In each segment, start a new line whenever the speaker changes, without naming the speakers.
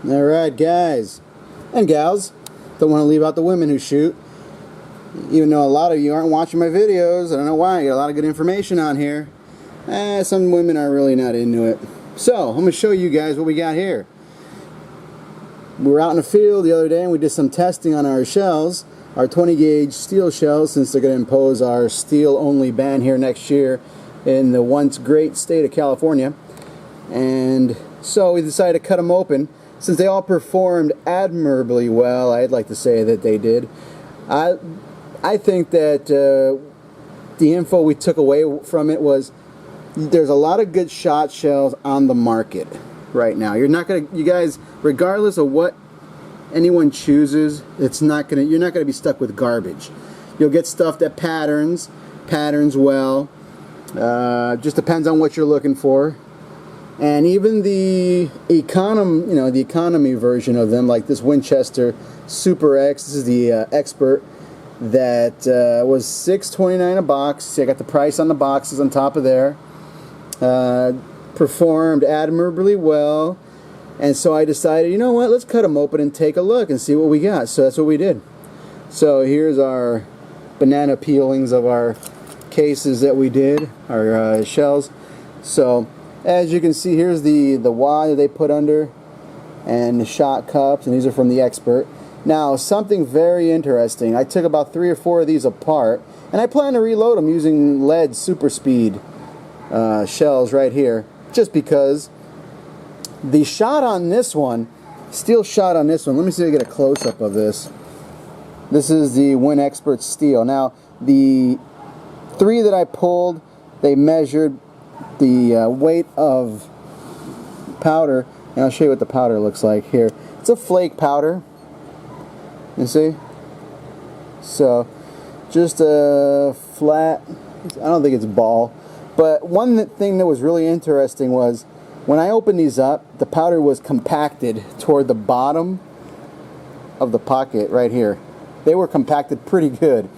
Alright guys and gals, don't want to leave out the women who shoot, even though a lot of you aren't watching my videos. I don't know why. I got a lot of good information on here. Some women are really not into it. So I'm going to show you guys what we got here. We were out in the field the other day and we did some testing on our shells, our 20 gauge steel shells, since they're going to impose our steel only ban here next year in the once great state of California. And so we decided to cut them open. Since they all performed admirably well, I'd like to say that they did. I think that the info we took away from it was there's a lot of good shot shells on the market right now. You're not gonna, you guys, regardless of what anyone chooses, you're not gonna be stuck with garbage. You'll get stuff that patterns well. Just depends on what you're looking for. And even the economy version of them, like this Winchester Super X, this is the Expert, that was $6.29 a box. See, I got the price on the boxes on top of there. Performed admirably well, and so I decided, you know what, let's cut them open and take a look and see what we got. So that's what we did. So here's our banana peelings of our cases that we did, our shells. So as you can see, here's the Y that they put under, and the shot cups, and these are from the Expert. Now, something very interesting, I took about 3 or 4 of these apart, and I plan to reload them using lead super speed shells right here, just because the shot on this one, steel shot on this one, let me see if I get a close-up of this. This is the Win Expert steel. Now, the 3 that I pulled, they measured the weight of powder, and I'll show you what the powder looks like here. It's a flake powder, you see? So just a flat, I don't think it's ball, but one thing that was really interesting was when I opened these up, the powder was compacted toward the bottom of the pocket right here. They were compacted pretty good.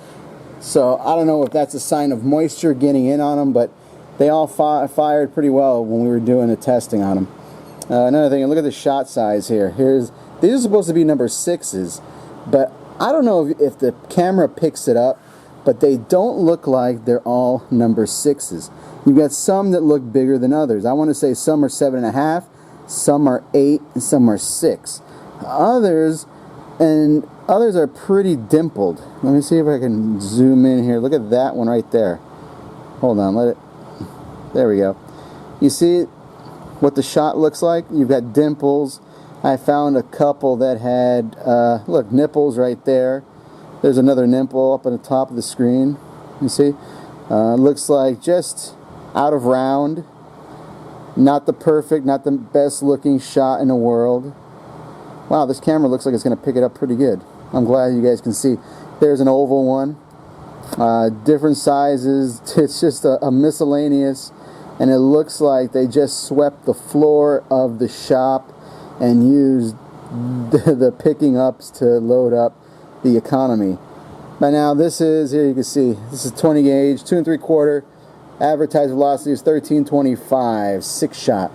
So I don't know if that's a sign of moisture getting in on them, but they all fired pretty well when we were doing the testing on them. Another thing, look at the shot size here. These are supposed to be number 6s, but I don't know if the camera picks it up, but they don't look like they're all number 6s. You've got some that look bigger than others. I want to say some are 7.5, some are 8, and some are 6. Others are pretty dimpled. Let me see if I can zoom in here. Look at that one right there. Hold on, there we go. You see what the shot looks like? You've got dimples. I found a couple that had, look, nipples right there. There's another nipple up on the top of the screen. You see? Looks like just out of round. Not the perfect, not the best looking shot in the world. Wow, this camera looks like it's going to pick it up pretty good. I'm glad you guys can see. There's an oval one. Different sizes. It's just a miscellaneous, and it looks like they just swept the floor of the shop and used the picking ups to load up the economy. But now this is, here you can see, this is 20 gauge, 2 3/4. Advertised velocity is 1325, 6 shot.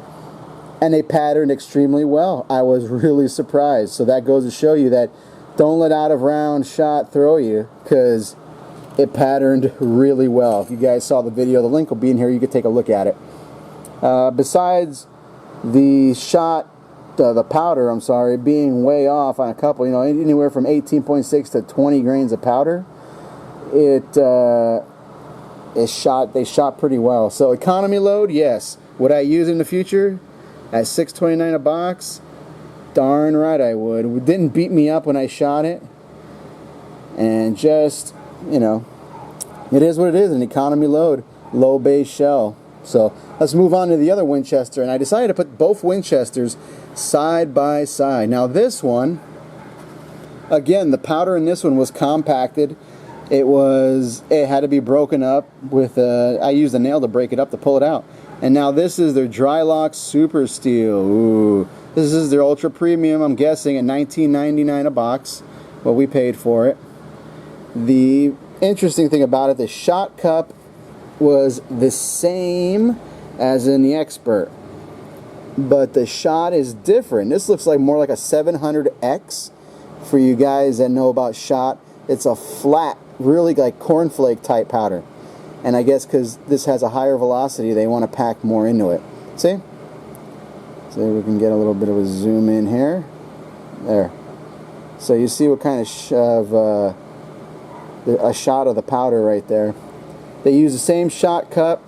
And they patterned extremely well. I was really surprised. So that goes to show you that don't let out of round shot throw you, because it patterned really well. If you guys saw the video, the link will be in here. You can take a look at it. Besides the shot, the powder, I'm sorry, being way off on a couple, you know, anywhere from 18.6 to 20 grains of powder, they shot pretty well. So economy load, yes. Would I use it in the future at $6.29 a box? Darn right I would. It didn't beat me up when I shot it, and just, you know, it is what it is, an economy load, low base shell. So let's move on to the other Winchester, and I decided to put both Winchesters side by side. Now this one, again, the powder in this one was compacted. It had to be broken up with I used a nail to break it up to pull it out. And now this is their Drylok Super Steel. Ooh. This is their ultra premium, I'm guessing at $19.99 a box, what we paid for it. The interesting thing about it, the shot cup was the same as in the Expert. but the shot is different. This looks like more like a 700X. For you guys that know about shot, it's a flat, really like cornflake type powder. And I guess because this has a higher velocity, they want to pack more into it. See? So we can get a little bit of a zoom in here. There. So you see what kind of a shot of the powder right there. They use the same shot cup.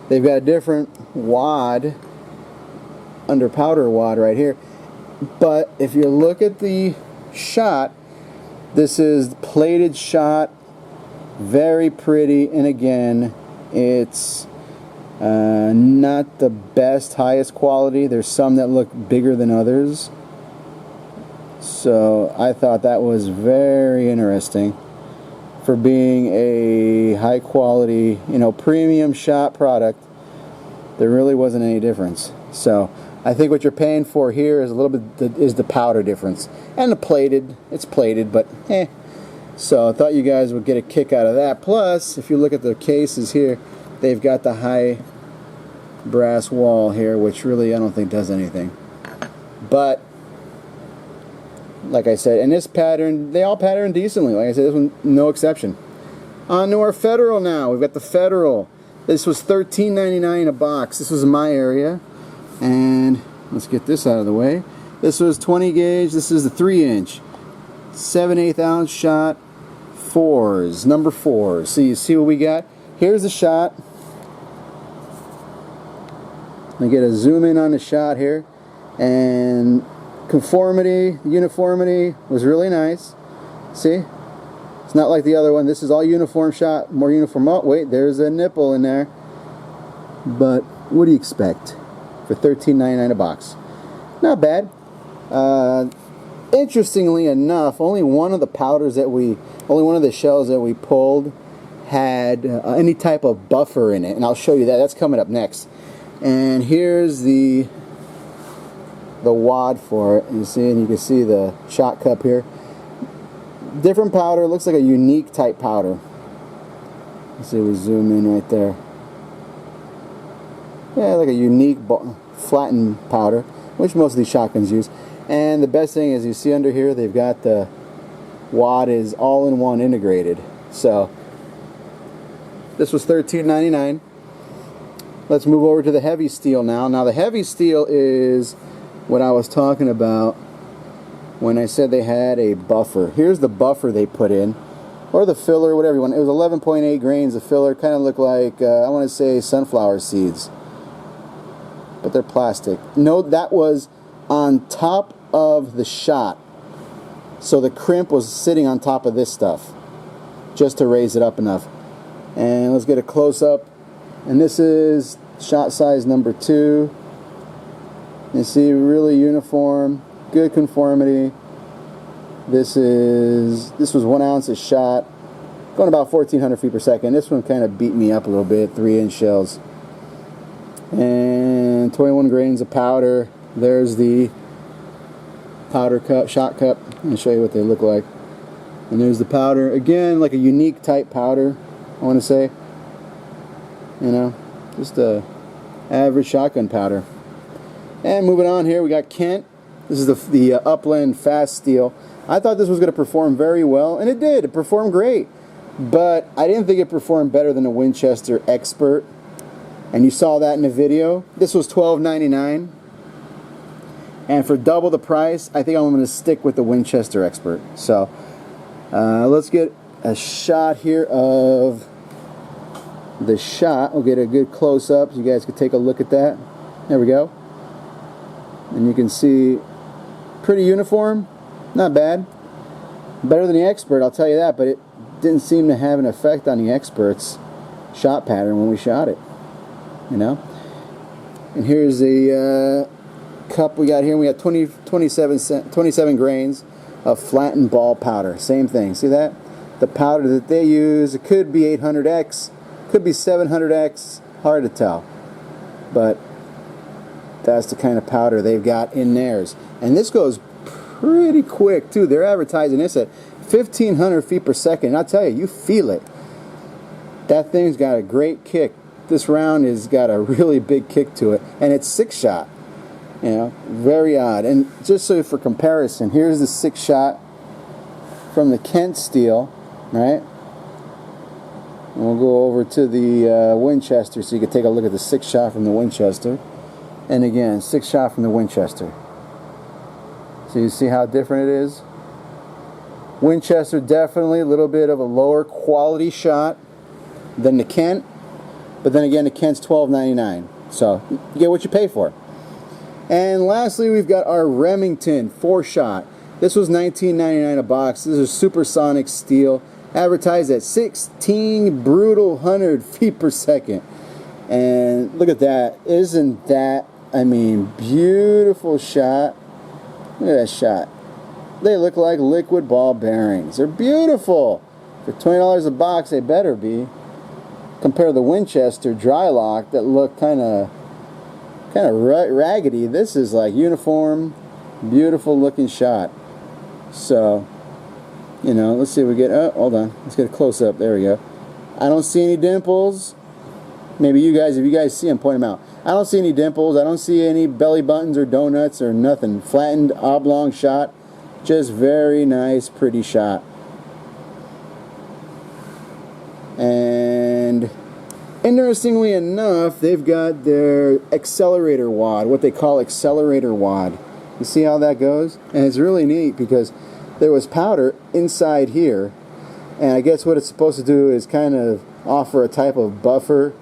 They've got a different wad, under powder wad right here. But if you look at the shot, this is plated shot, very pretty, and again, it's not the best, highest quality. There's some that look bigger than others. So I thought that was very interesting for being a high quality, premium shot product. There really wasn't any difference. So I think what you're paying for here is a little bit is the powder difference, and the plated. It's plated, but eh. So I thought you guys would get a kick out of that. Plus, if you look at the cases here, they've got the high brass wall here, which really I don't think does anything. But like I said, and this pattern, they all pattern decently. Like I said, this one no exception. On to our Federal now. We've got the Federal. This was $13.99 a box. This was in my area. And let's get this out of the way. This was 20 gauge. This is the 3-inch, 7/8 ounce shot, 4s, number 4s. So you see what we got. Here's the shot. I get a zoom in on the shot here, and conformity, uniformity was really nice. See, it's not like the other one. This is all uniform shot, more uniform. Oh wait, there's a nipple in there. But what do you expect for $13.99 a box? Not bad. Interestingly enough, only one of the powders that only one of the shells that we pulled had any type of buffer in it, and I'll show you that. That's coming up next. And here's the wad for it. You see, and you can see the shot cup here. Different powder. Looks like a unique type powder. Let's see, we zoom in right there. Yeah, like a unique flattened powder, which most of these shotguns use. And the best thing is, you see under here, they've got the wad is all-in-one integrated. So this was $13.99. Let's move over to the heavy steel now. Now the heavy steel is what I was talking about when I said they had a buffer. Here's the buffer they put in, or the filler, whatever you want. It was 11.8 grains of filler. Kind of looked like, I want to say, sunflower seeds. But they're plastic. Note that was on top of the shot. So the crimp was sitting on top of this stuff, just to raise it up enough. And let's get a close-up. And this is shot size number 2. You see, really uniform, good conformity. This was 1 ounce a shot, going about 1,400 feet per second. This one kind of beat me up a little bit, 3-inch shells. And 21 grains of powder. There's the powder cup, shot cup. I'll show you what they look like. And there's the powder. Again, like a unique type powder, I want to say. Just a average shotgun powder. And moving on here, we got Kent. This is the Upland Fast Steel. I thought this was going to perform very well, and it did. It performed great. But I didn't think it performed better than the Winchester Expert. And you saw that in the video. This was $12.99. And for double the price, I think I'm going to stick with the Winchester Expert. So let's get a shot here of the shot. We'll get a good close-up so you guys can take a look at that. There we go. And you can see pretty uniform. Not bad. Better than the Expert, I'll tell you that, but it didn't seem to have an effect on the Expert's shot pattern when we shot it. And here's the cup we got here. We got 27 grains of flattened ball powder. Same thing. See that? The powder that they use, it could be 800X, could be 700X, hard to tell. But that's the kind of powder they've got in theirs. And this goes pretty quick too. They're advertising this at 1,500 feet per second. And I'll tell you, you feel it. That thing's got a great kick. This round has got a really big kick to it. And it's 6-shot. You know, very odd. And just so for comparison, here's the 6-shot from the Kent steel, right? And we'll go over to the Winchester so you can take a look at the 6-shot from the Winchester. And again, 6-shot from the Winchester. So you see how different it is? Winchester definitely a little bit of a lower quality shot than the Kent. But then again, the Kent's $12.99. So you get what you pay for. And lastly, we've got our Remington 4-shot. This was $19.99 a box. This is supersonic steel, advertised at 16 brutal 100 feet per second. And look at that. Isn't that, I mean, beautiful shot. Look at that shot. They look like liquid ball bearings. They're beautiful. For $20 a box, they better be. Compare to the Winchester Drylock that look kind of raggedy. This is like uniform, beautiful looking shot. So, you know, let's see if we get, oh, hold on, let's get a close up. There we go. I don't see any dimples. Maybe you guys, if you guys see them, point them out. I don't see any dimples. I don't see any belly buttons or donuts or nothing. Flattened oblong shot. Just very nice, pretty shot. And interestingly enough, they've got their accelerator wad, what they call accelerator wad. You see how that goes? And it's really neat because there was powder inside here, and I guess what it's supposed to do is kind of offer a type of buffer,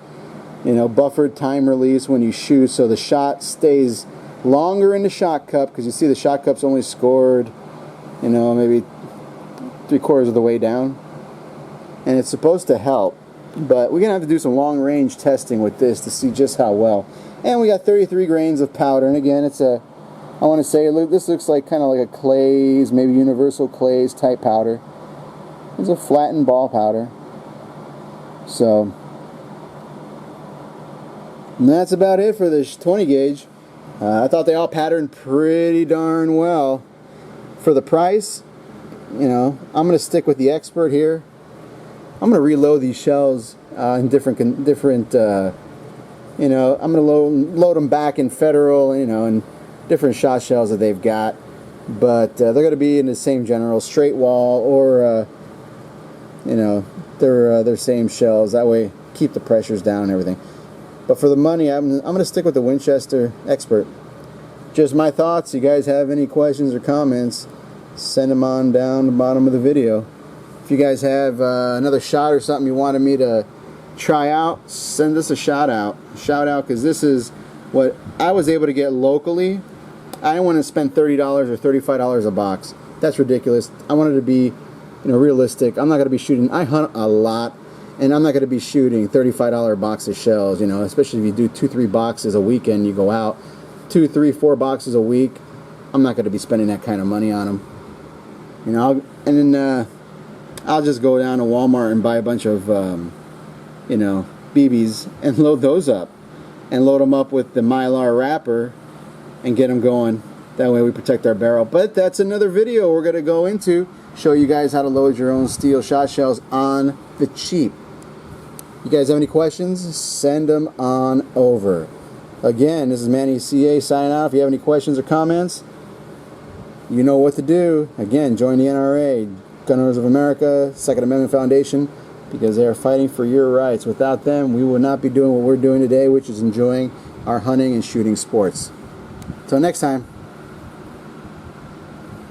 you know, buffered time release when you shoot, so the shot stays longer in the shot cup, because you see the shot cup's only scored, you know, maybe 3/4 of the way down, and it's supposed to help. But we're going to have to do some long-range testing with this to see just how well. And we got 33 grains of powder. And again, it's a, I want to say, this looks like kind of like a Clay's, maybe Universal Clay's type powder. It's a flattened ball powder. So, and that's about it for this 20 gauge. I thought they all patterned pretty darn well. For the price, you know, I'm going to stick with the Expert here. I'm going to reload these shells in different, you know, I'm going to load them back in Federal, you know, and different shot shells that they've got. But they're going to be in the same general, straight wall, or, you know, their same shells. That way, keep the pressures down and everything. But for the money, I'm going to stick with the Winchester Expert. Just my thoughts. You guys have any questions or comments, send them on down the bottom of the video. If you guys have another shot or something you wanted me to try out, send us a shout out, because this is what I was able to get locally. I didn't want to spend $30 or $35 a box. That's ridiculous. I wanted to be, you know, realistic. I'm not going to be shooting. I hunt a lot, and I'm not going to be shooting $35 box of shells. You know, especially if you do 2-3 boxes a weekend, you go out 2, 3, 4 boxes a week. I'm not going to be spending that kind of money on them. You know, and then I'll just go down to Walmart and buy a bunch of, you know, BBs and load those up. And load them up with the Mylar wrapper and get them going. That way we protect our barrel. But that's another video we're going to go into. Show you guys how to load your own steel shot shells on the cheap. You guys have any questions? Send them on over. Again, this is Manny CA signing out. If you have any questions or comments, you know what to do. Again, join the NRA. Gun Owners of America, Second Amendment Foundation, because they are fighting for your rights. Without them, we would not be doing what we're doing today, which is enjoying our hunting and shooting sports. Until next time.